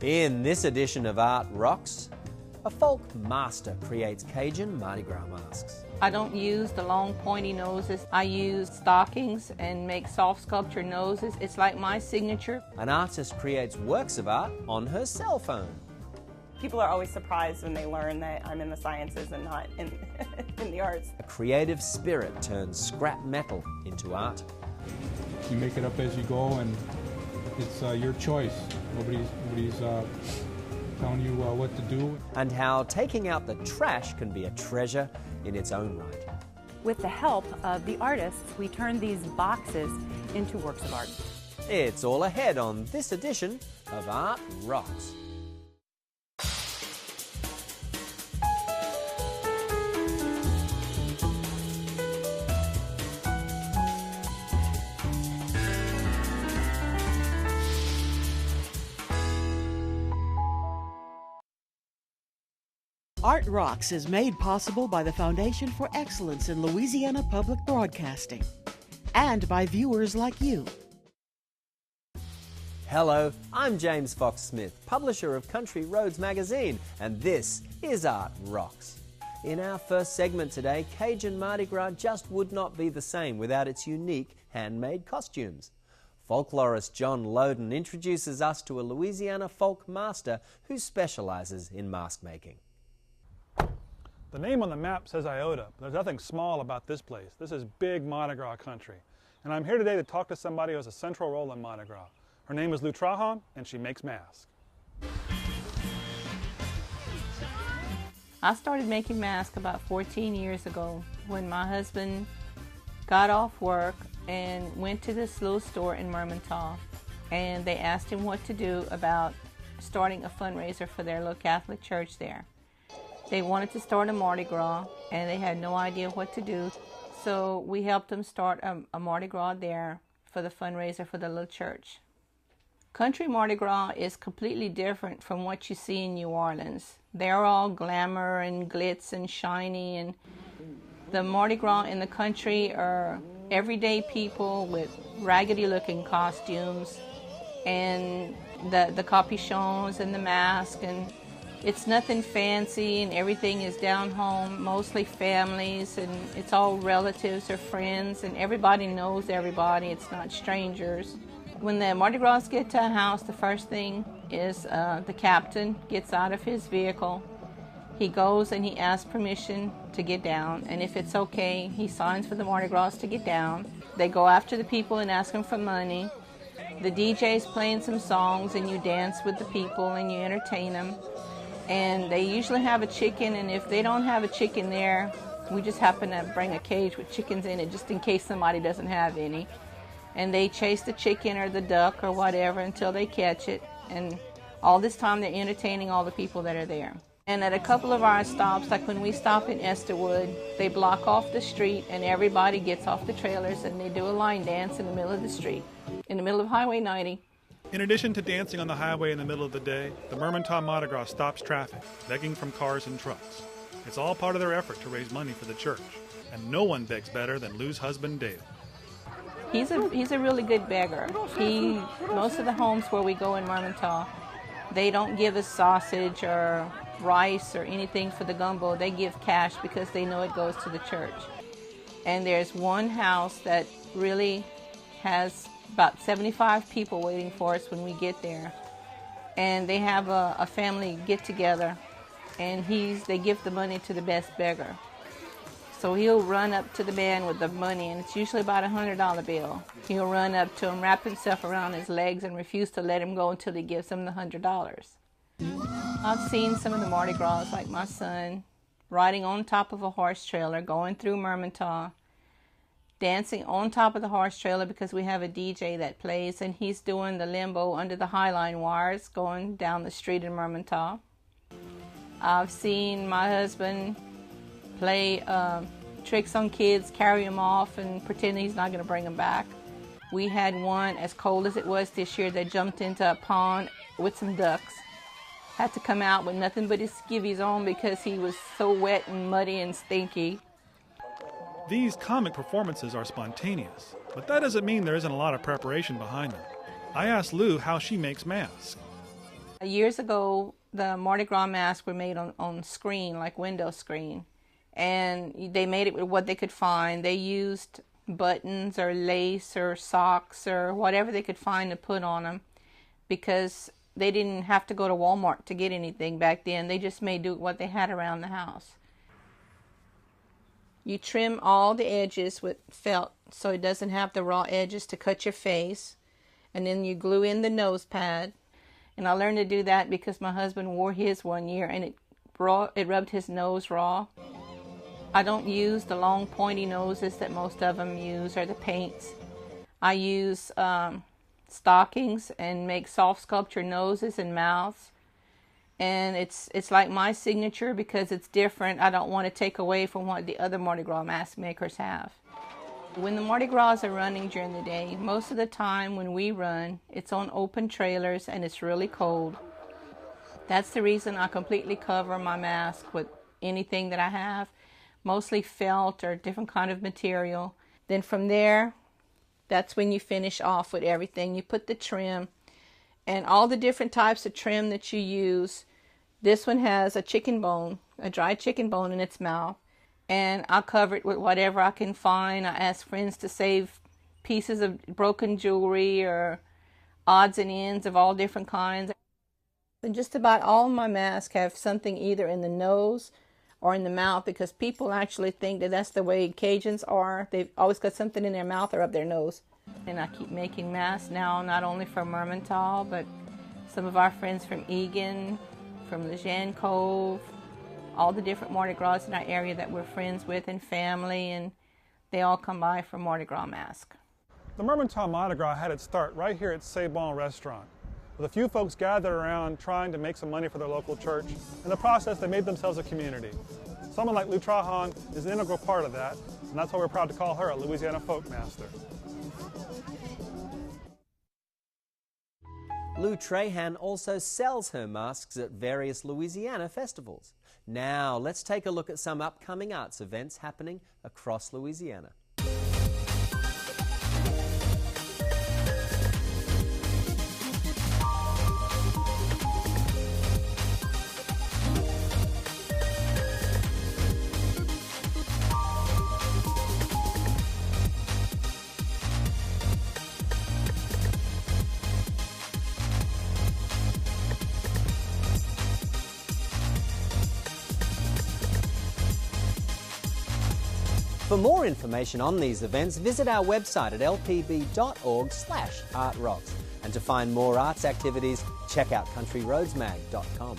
In this edition of Art Rocks, a folk master creates Cajun Mardi Gras masks. I don't use the long pointy noses. I use stockings and make soft sculpture noses. It's like my signature. An artist creates works of art on her cell phone. People are always surprised when they learn that I'm in the sciences and not in, in the arts. A creative spirit turns scrap metal into art. You make it up as you go, and it's your choice. Nobody's telling you what to do. And how taking out the trash can be a treasure in its own right. With the help of the artists, we turn these boxes into works of art. It's all ahead on this edition of Art Rocks. Art Rocks is made possible by the Foundation for Excellence in Louisiana Public Broadcasting and by viewers like you. Hello, I'm James Fox Smith, publisher of Country Roads magazine, and this is Art Rocks. In our first segment today, Cajun Mardi Gras just would not be the same without its unique handmade costumes. Folklorist John Loden introduces us to a Louisiana folk master who specializes in mask making. The name on the map says Iota, but there's nothing small about this place. This is big Mardi Gras country. And I'm here today to talk to somebody who has a central role in Mardi Gras. Her name is Lou Trahan, and she makes masks. I started making masks about 14 years ago when my husband got off work and went to this little store in Mermentau. And they asked him what to do about starting a fundraiser for their little Catholic church there. They wanted to start a Mardi Gras, and they had no idea what to do. So we helped them start a Mardi Gras there for the fundraiser for the little church. Country Mardi Gras is completely different from what you see in New Orleans. They're all glamour and glitz and shiny, and the Mardi Gras in the country are everyday people with raggedy-looking costumes and the capuchons and the mask, and it's nothing fancy, and everything is down home, mostly families, and it's all relatives or friends, and everybody knows everybody. It's not strangers. When the Mardi Gras get to a house, the first thing is the captain gets out of his vehicle. He goes and he asks permission to get down, and if it's okay, he signs for the Mardi Gras to get down. They go after the people and ask them for money. The DJ's playing some songs, and you dance with the people and you entertain them. And they usually have a chicken, and if they don't have a chicken there, we just happen to bring a cage with chickens in it just in case somebody doesn't have any. And they chase the chicken or the duck or whatever until they catch it. And all this time they're entertaining all the people that are there. And at a couple of our stops, like when we stop in Esterwood, they block off the street and everybody gets off the trailers and they do a line dance in the middle of the street, in the middle of Highway 90. In addition to dancing on the highway in the middle of the day, the Mermentau Mardi Gras stops traffic, begging from cars and trucks. It's all part of their effort to raise money for the church, and no one begs better than Lou's husband, Dale. He's a really good beggar. Most of the homes where we go in Mermentau, they don't give us sausage or rice or anything for the gumbo. They give cash because they know it goes to the church. And there's one house that really has about 75 people waiting for us when we get there. And they have a family get-together, and they give the money to the best beggar. So he'll run up to the man with the money, and it's usually about a $100 bill. He'll run up to him, wrap himself around his legs, and refuse to let him go until he gives him the $100. I've seen some of the Mardi Gras, like my son, riding on top of a horse trailer, going through Mermentau, dancing on top of the horse trailer because we have a DJ that plays, and he's doing the limbo under the Highline wires going down the street in Mermentau. I've seen my husband play tricks on kids, carry them off, and pretend he's not going to bring them back. We had one, as cold as it was this year, that jumped into a pond with some ducks. Had to come out with nothing but his skivvies on because he was so wet and muddy and stinky. These comic performances are spontaneous, but that doesn't mean there isn't a lot of preparation behind them. I asked Lou how she makes masks. Years ago, the Mardi Gras masks were made on screen, like window screen. And they made it with what they could find. They used buttons or lace or socks or whatever they could find to put on them, because they didn't have to go to Walmart to get anything back then. They just made do what they had around the house. You trim all the edges with felt so it doesn't have the raw edges to cut your face. And then you glue in the nose pad. And I learned to do that because my husband wore his one year and it rubbed his nose raw. I don't use the long pointy noses that most of them use, or the paints. I use stockings and make soft sculpture noses and mouths. And it's like my signature because it's different. I don't want to take away from what the other Mardi Gras mask makers have. When the Mardi Gras are running during the day, most of the time when we run, it's on open trailers and it's really cold. That's the reason I completely cover my mask with anything that I have, mostly felt or different kind of material. Then from there, that's when you finish off with everything. You put the trim and all the different types of trim that you use. This one has a chicken bone, a dry chicken bone in its mouth. And I'll cover it with whatever I can find. I ask friends to save pieces of broken jewelry or odds and ends of all different kinds. And just about all my masks have something either in the nose or in the mouth, because people actually think that that's the way Cajuns are. They've always got something in their mouth or up their nose. And I keep making masks now, not only for Mermentau, but some of our friends from Egan, from Lejeune Cove, all the different Mardi Gras in our area that we're friends with and family, and they all come by for Mardi Gras mask. The Mermentau Mardi Gras had its start right here at C'est Bon restaurant, with a few folks gathered around trying to make some money for their local church. In the process, they made themselves a community. Someone like Lou Trahan is an integral part of that, and that's why we're proud to call her a Louisiana Folk Master. Lou Trahan also sells her masks at various Louisiana festivals. Now, let's take a look at some upcoming arts events happening across Louisiana. For more information on these events, visit our website at lpb.org/artrocks. And to find more arts activities, check out countryroadsmag.com.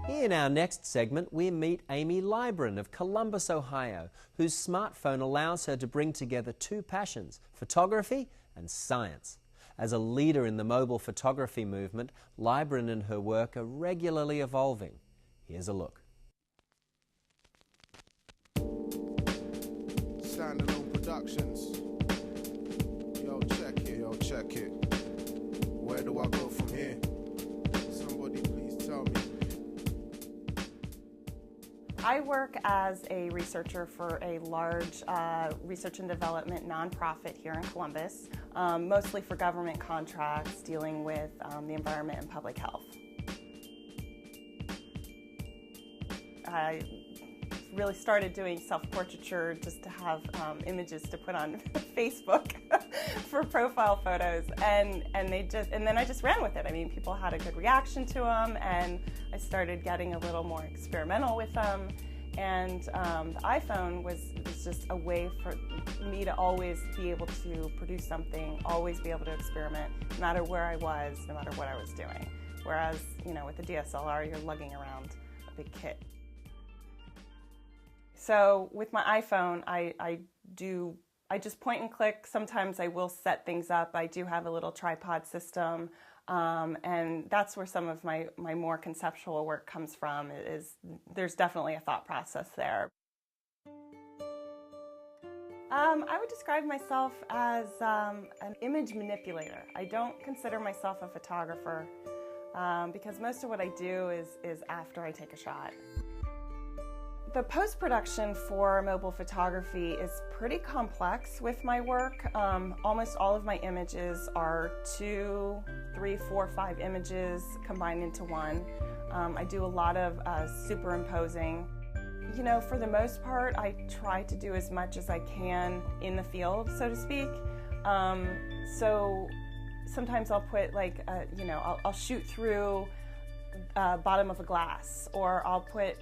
In our next segment, we meet Amy Leibrand of Columbus, Ohio, whose smartphone allows her to bring together two passions, photography and science. As a leader in the mobile photography movement, Leibrand and her work are regularly evolving. Here's a look. Standalone Productions. Yo, check it. Yo, check it. Where do I go from here? Somebody please tell me. I work as a researcher for a large research and development nonprofit here in Columbus, mostly for government contracts dealing with the environment and public health. I really started doing self-portraiture just to have images to put on Facebook for profile photos, and then I just ran with it. I mean, people had a good reaction to them, and I started getting a little more experimental with them. And the iPhone was just a way for me to always be able to produce something, always be able to experiment, no matter where I was, no matter what I was doing. Whereas, you know, with the DSLR, you're lugging around a big kit. So with my iPhone, I just point and click. Sometimes I will set things up. I do have a little tripod system, and that's where some of my more conceptual work comes from. There's definitely a thought process there. I would describe myself as an image manipulator. I don't consider myself a photographer because most of what I do is after I take a shot. The post-production for mobile photography is pretty complex with my work. Almost all of my images are 2, 3, 4, 5 images combined into one. I do a lot of superimposing. You know, for the most part, I try to do as much as I can in the field, so to speak. So sometimes I'll put like, you know, I'll shoot through bottom of a glass, or I'll put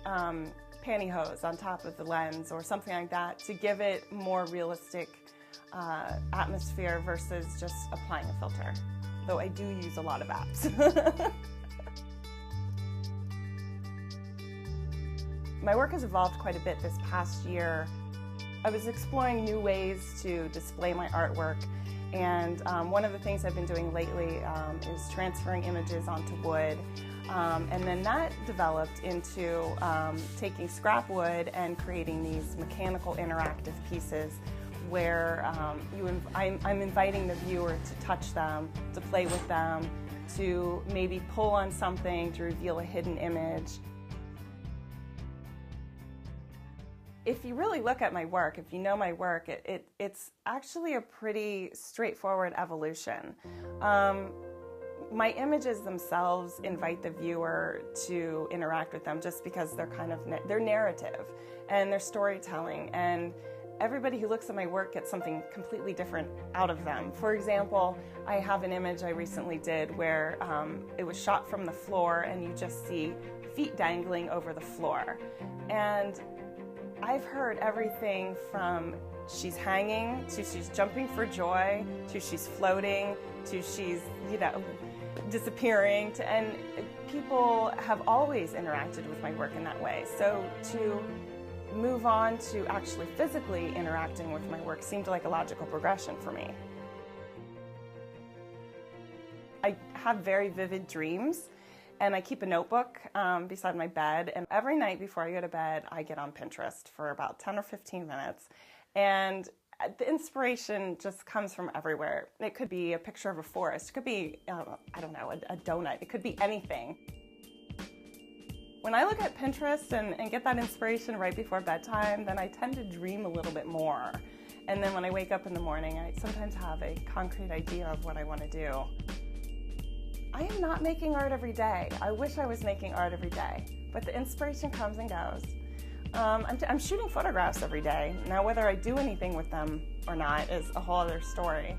pantyhose on top of the lens or something like that to give it more realistic atmosphere versus just applying a filter, though I do use a lot of apps. My work has evolved quite a bit this past year. I was exploring new ways to display my artwork, and one of the things I've been doing lately is transferring images onto wood. And then that developed into taking scrap wood and creating these mechanical interactive pieces where I'm inviting the viewer to touch them, to play with them, to maybe pull on something to reveal a hidden image. If you really look at my work, if you know my work, it's actually a pretty straightforward evolution. My images themselves invite the viewer to interact with them just because they're they're narrative and they're storytelling, and everybody who looks at my work gets something completely different out of them. For example, I have an image I recently did where it was shot from the floor and you just see feet dangling over the floor. And I've heard everything from she's hanging, to she's jumping for joy, to she's floating, to she's, you know, disappearing, and people have always interacted with my work in that way. So to move on to actually physically interacting with my work seemed like a logical progression for me. I have very vivid dreams, and I keep a notebook beside my bed, and every night before I go to bed I get on Pinterest for about 10 or 15 minutes, and the inspiration just comes from everywhere. It could be a picture of a forest, it could be, I don't know, a donut, it could be anything. When I look at Pinterest and get that inspiration right before bedtime, then I tend to dream a little bit more. And then when I wake up in the morning, I sometimes have a concrete idea of what I want to do. I am not making art every day. I wish I was making art every day, but the inspiration comes and goes. I'm shooting photographs every day. Now, whether I do anything with them or not is a whole other story.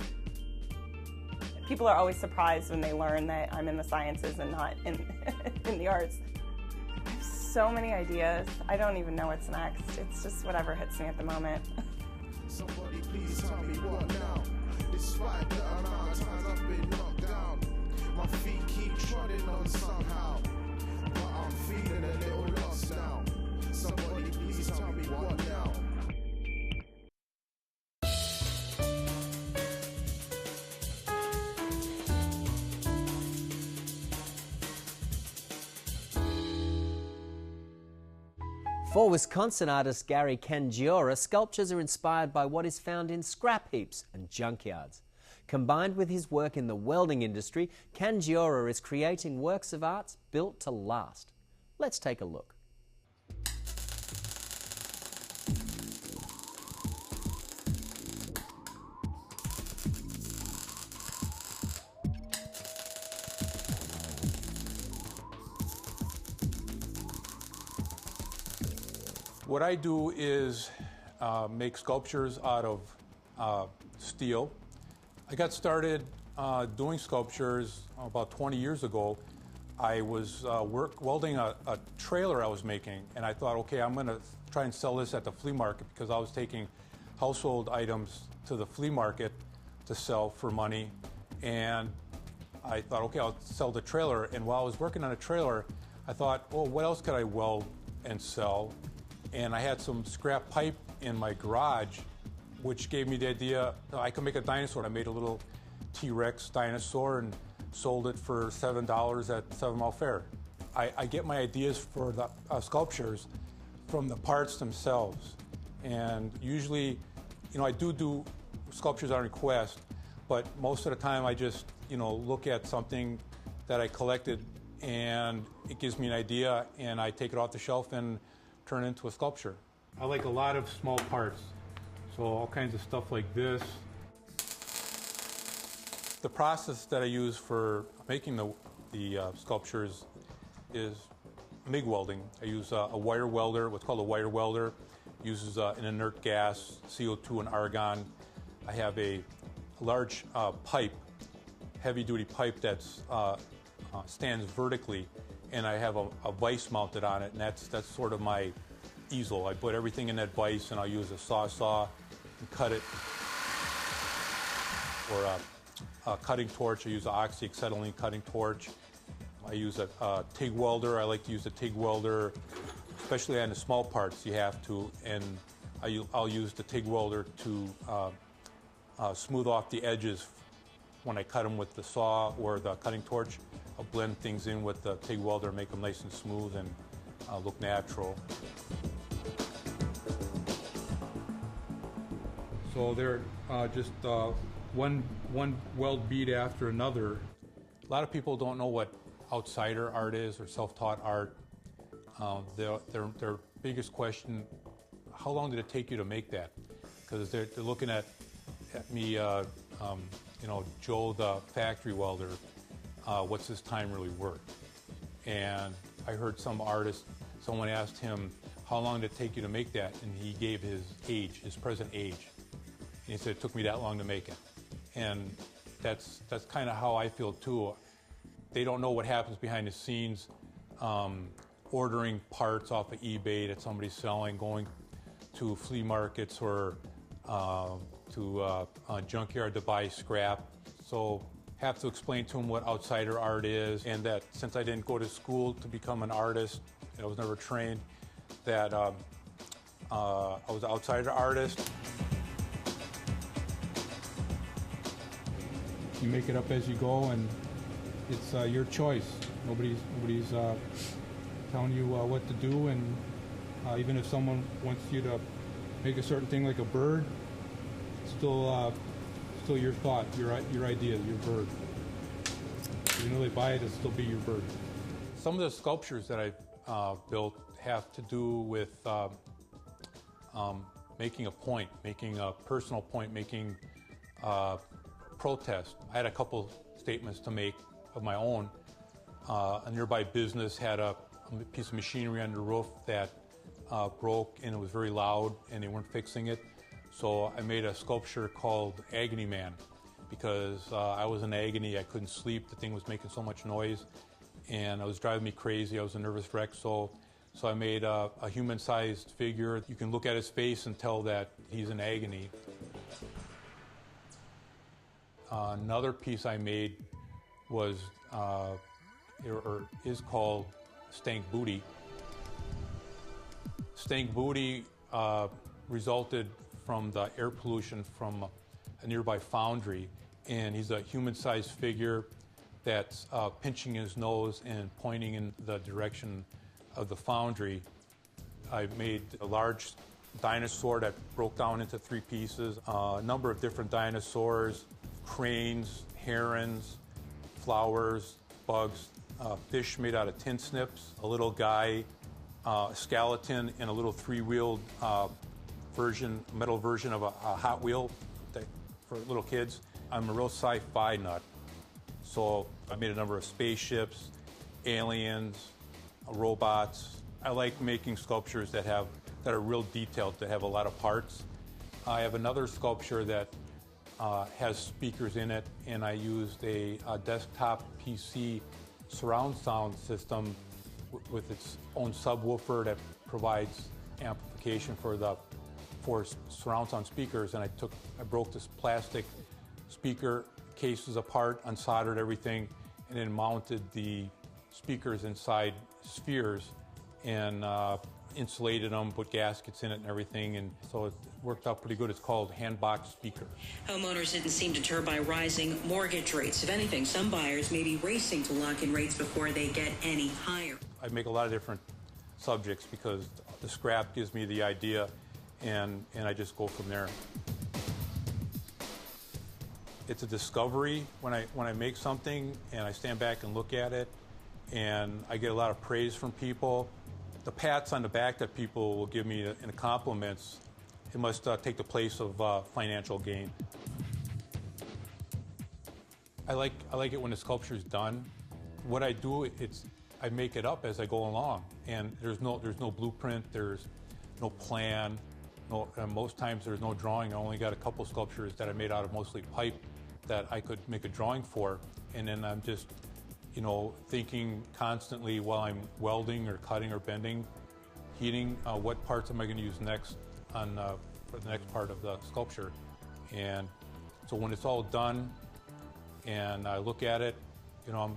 People are always surprised when they learn that I'm in the sciences and not in the arts. I have so many ideas. I don't even know what's next. It's just whatever hits me at the moment. Somebody please tell me what now. Despite the amount of times I've been knocked down, my feet keep trotting on somehow, but I'm feeling a little lost now. Somebody please tell me what now. For Wisconsin artist Gary Kandziora, sculptures are inspired by what is found in scrap heaps and junkyards. Combined with his work in the welding industry, Kandziora is creating works of art built to last. Let's take a look. What I do is make sculptures out of steel. I got started doing sculptures about 20 years ago. I was welding a trailer I was making, and I thought, okay, I'm going to try and sell this at the flea market, because I was taking household items to the flea market to sell for money. And I thought, okay, I'll sell the trailer. And while I was working on a trailer, I thought, well, what else could I weld and sell? And I had some scrap pipe in my garage, which gave me the idea I could make a dinosaur. I made a little T-Rex dinosaur and sold it for $7 at 7 Mile Fair. I get my ideas for the sculptures from the parts themselves. And usually, you know, I do sculptures on request, but most of the time I just, you know, look at something that I collected and it gives me an idea, and I take it off the shelf and turn it into a sculpture. I like a lot of small parts, so all kinds of stuff like this. The process that I use for making the sculptures is MIG welding. I use a wire welder, what's called a wire welder. Uses an inert gas, CO2 and argon. I have a large pipe, heavy-duty pipe that stands vertically, and I have a vise mounted on it, and that's sort of my easel. I put everything in that vise, and I'll use a saw and cut it, or a cutting torch. I use an oxyacetylene cutting torch. I use a TIG welder. I like to use a TIG welder, especially on the small parts you have to, and I'll use the TIG welder to smooth off the edges when I cut them with the saw or the cutting torch. I'll blend things in with the TIG welder, make them nice and smooth and look natural. So they're just one weld bead after another. A lot of people don't know what outsider art is or self-taught art. Their biggest question, how long did it take you to make that? Because they're looking at me, Joe the factory welder, what's his time really worth? And I heard some artist, someone asked him, how long did it take you to make that? And he gave his age, his present age. And he said, it took me that long to make it. And that's kind of how I feel too. They don't know what happens behind the scenes, ordering parts off of eBay that somebody's selling, going to flea markets or to junkyard to buy scrap. So have to explain to them what outsider art is, and that since I didn't go to school to become an artist, I was never trained, that I was an outsider artist. You make it up as you go, and it's your choice. Nobody's telling you what to do, and even if someone wants you to make a certain thing like a bird, it's still your thought, your idea, your bird. Even though they buy it, it'll still be your bird. Some of the sculptures that I've built have to do with making a point, making a personal point, making protest. I had a couple statements to make of my own. A nearby business had a piece of machinery on the roof that broke, and it was very loud, and they weren't fixing it. So I made a sculpture called Agony Man, because I was in agony. I couldn't sleep. The thing was making so much noise, and it was driving me crazy. I was a nervous wreck. So I made a human-sized figure. You can look at his face and tell that he's in agony. Another piece I made was, or is called Stayin Booty. Stayin Booty resulted from the air pollution from a nearby foundry, and he's a human-sized figure that's pinching his nose and pointing in the direction of the foundry. I made a large dinosaur that broke down into 3 pieces, a number of different dinosaurs, cranes, herons, flowers, bugs, fish made out of tin snips, a little guy, a skeleton, and a little 3-wheeled metal version of a Hot Wheel for little kids. I'm a real sci-fi nut, so I made a number of spaceships, aliens, robots. I like making sculptures that are real detailed, that have a lot of parts. I have another sculpture that has speakers in it, and I used a desktop PC surround sound system with its own subwoofer that provides amplification for surround sound speakers. And I broke this plastic speaker cases apart, unsoldered everything, and then mounted the speakers inside spheres and insulated them, put gaskets in it and everything, and so it worked out pretty good. It's called hand-box speaker. Homeowners didn't seem deterred by rising mortgage rates. If anything, some buyers may be racing to lock in rates before they get any higher. I make a lot of different subjects because the scrap gives me the idea, and I just go from there. It's a discovery when I make something and I stand back and look at it, and I get a lot of praise from people. The pats on the back that people will give me in compliments, it must take the place of financial gain. I like it when the sculpture's done. What I do, I make it up as I go along, and there's no blueprint, there's no plan, most times there's no drawing. I only got a couple sculptures that I made out of mostly pipe that I could make a drawing for, and then I'm just, thinking constantly while I'm welding or cutting or bending, heating, what parts am I going to use next for the next part of the sculpture. And so when it's all done and I look at it, I'm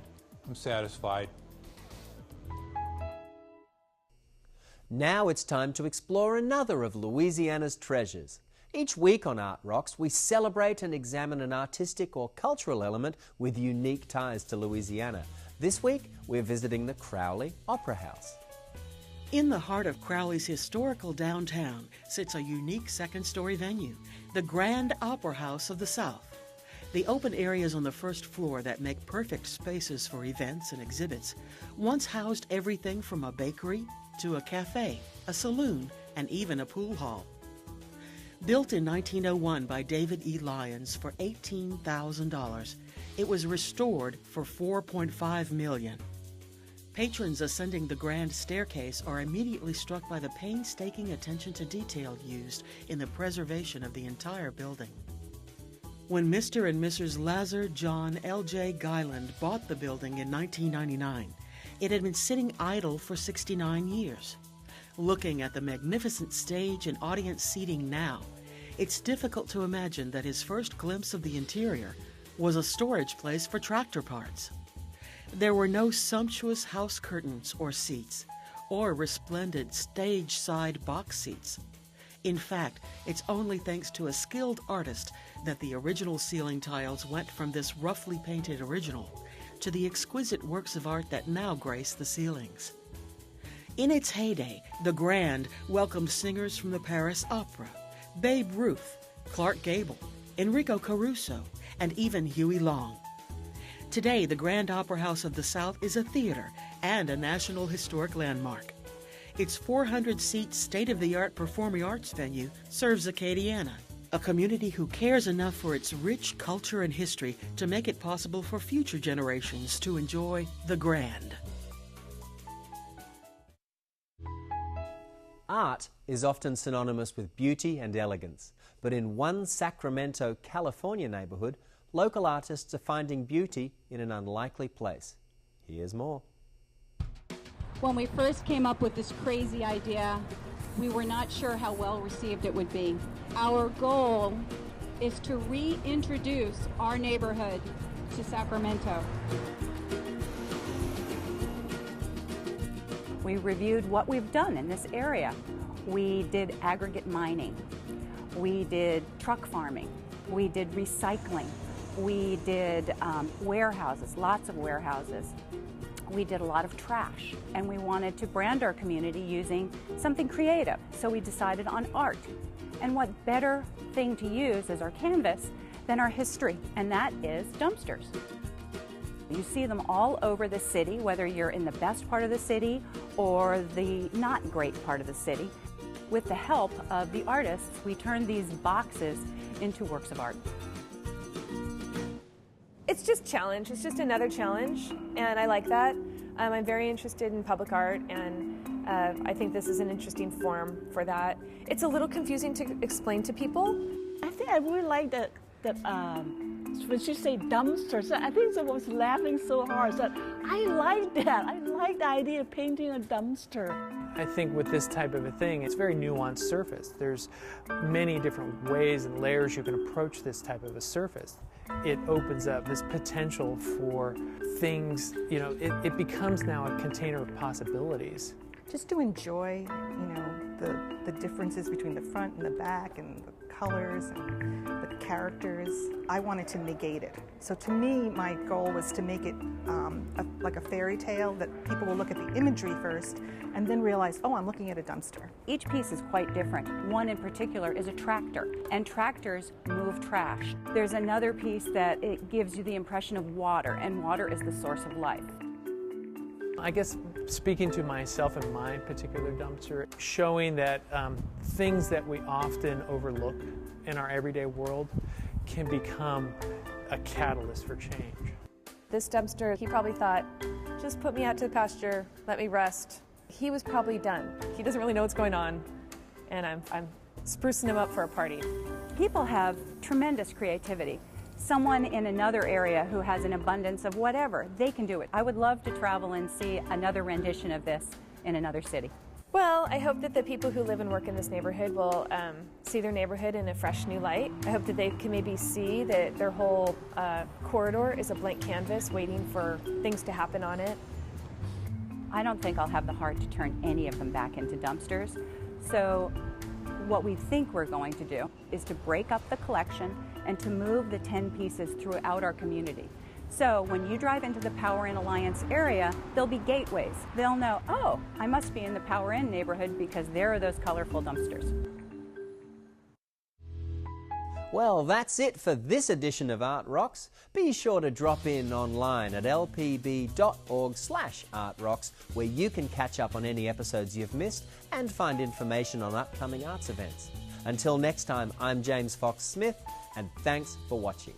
satisfied. Now it's time to explore another of Louisiana's treasures. Each week on Art Rocks, we celebrate and examine an artistic or cultural element with unique ties to Louisiana. This week, we're visiting the Crowley Opera House. In the heart of Crowley's historical downtown sits a unique second-story venue, the Grand Opera House of the South. The open areas on the first floor that make perfect spaces for events and exhibits once housed everything from a bakery to a cafe, a saloon, and even a pool hall. Built in 1901 by David E. Lyons for $18,000, it was restored for $4.5 million. Patrons ascending the grand staircase are immediately struck by the painstaking attention to detail used in the preservation of the entire building. When Mr. and Mrs. Lazar John L.J. Guyland bought the building in 1999, it had been sitting idle for 69 years. Looking at the magnificent stage and audience seating now, it's difficult to imagine that his first glimpse of the interior was a storage place for tractor parts. There were no sumptuous house curtains or seats, or resplendent stage-side box seats. In fact, it's only thanks to a skilled artist that the original ceiling tiles went from this roughly painted original to the exquisite works of art that now grace the ceilings. In its heyday, the Grand welcomed singers from the Paris Opera, Babe Ruth, Clark Gable, Enrico Caruso, and even Huey Long. Today, the Grand Opera House of the South is a theater and a National Historic Landmark. Its 400-seat state-of-the-art performing arts venue serves Acadiana, a community who cares enough for its rich culture and history to make it possible for future generations to enjoy the Grand. Art is often synonymous with beauty and elegance, but in one Sacramento, California neighborhood, local artists are finding beauty in an unlikely place. Here's more. When we first came up with this crazy idea, we were not sure how well received it would be. Our goal is to reintroduce our neighborhood to Sacramento. We reviewed what we've done in this area. We did aggregate mining. We did truck farming. We did recycling. We did warehouses, lots of warehouses. We did a lot of trash, and we wanted to brand our community using something creative, so we decided on art. And what better thing to use as our canvas than our history, and that is dumpsters. You see them all over the city, whether you're in the best part of the city or the not great part of the city. With the help of the artists, we turned these boxes into works of art. It's just challenge. It's just another challenge, and I like that. I'm very interested in public art, and I think this is an interesting form for that. It's a little confusing to explain to people. I think I really like that when she said dumpsters, I think I was laughing so hard. So I like that. I like the idea of painting a dumpster. I think with this type of a thing, it's a very nuanced surface. There's many different ways and layers you can approach this type of a surface. It opens up this potential for things, it becomes now a container of possibilities. Just to enjoy, the differences between the front and the back and the colors and the characters. I wanted to negate it. So to me, my goal was to make it like a fairy tale that people will look at the imagery first and then realize, oh, I'm looking at a dumpster. Each piece is quite different. One in particular is a tractor, and tractors move trash. There's another piece that it gives you the impression of water, and water is the source of life. I guess speaking to myself and my particular dumpster, showing that things that we often overlook in our everyday world can become a catalyst for change. This dumpster, he probably thought, just put me out to the pasture, let me rest. He was probably done. He doesn't really know what's going on, and I'm sprucing him up for a party. People have tremendous creativity. Someone in another area who has an abundance of whatever, they can do it. I would love to travel and see another rendition of this in another city. Well, I hope that the people who live and work in this neighborhood will see their neighborhood in a fresh new light. I hope that they can maybe see that their whole corridor is a blank canvas waiting for things to happen on it. I don't think I'll have the heart to turn any of them back into dumpsters. So what we think we're going to do is to break up the collection and to move the 10 pieces throughout our community. So when you drive into the Power Inn Alliance area, there'll be gateways. They'll know, oh, I must be in the Power Inn neighborhood because there are those colorful dumpsters. Well, that's it for this edition of Art Rocks. Be sure to drop in online at lpb.org/artrocks, where you can catch up on any episodes you've missed and find information on upcoming arts events. Until next time, I'm James Fox Smith, and thanks for watching.